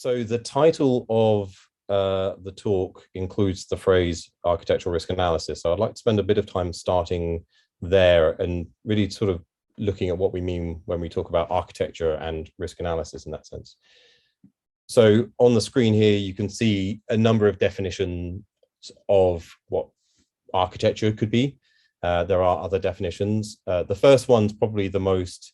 So the title of the talk includes the phrase architectural risk analysis. So I'd like to spend a bit of time starting there and really sort of looking at what we mean when we talk about architecture and risk analysis in that sense. So on the screen here, you can see a number of definitions of what architecture could be. There are other definitions. The first one's probably the most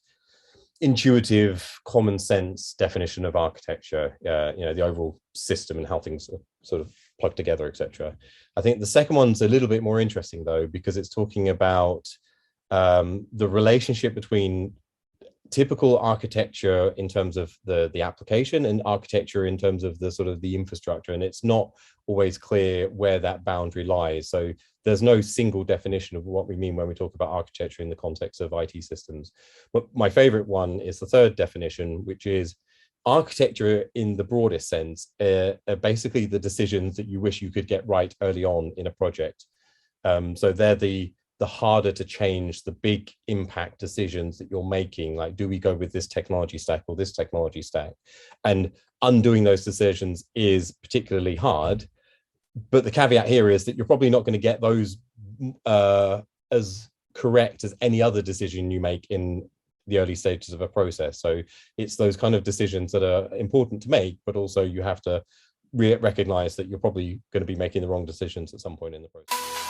intuitive, common sense definition of architecture, the overall system and how things are sort of plugged together, etc. I think the second one's a little bit more interesting though, because it's talking about the relationship between typical architecture in terms of the application and architecture in terms of the sort of the infrastructure. And it's not always clear where that boundary lies. So there's no single definition of what we mean when we talk about architecture in the context of IT systems. But my favorite one is the third definition, which is architecture in the broadest sense, are basically the decisions that you wish you could get right early on in a project. So they're the harder to change, the big impact decisions that you're making, like do we go with this technology stack or this technology stack? And undoing those decisions is particularly hard. But the caveat here is that you're probably not going to get those as correct as any other decision you make in the early stages of a process. So it's those kind of decisions that are important to make, but also you have to recognize that you're probably going to be making the wrong decisions at some point in the process.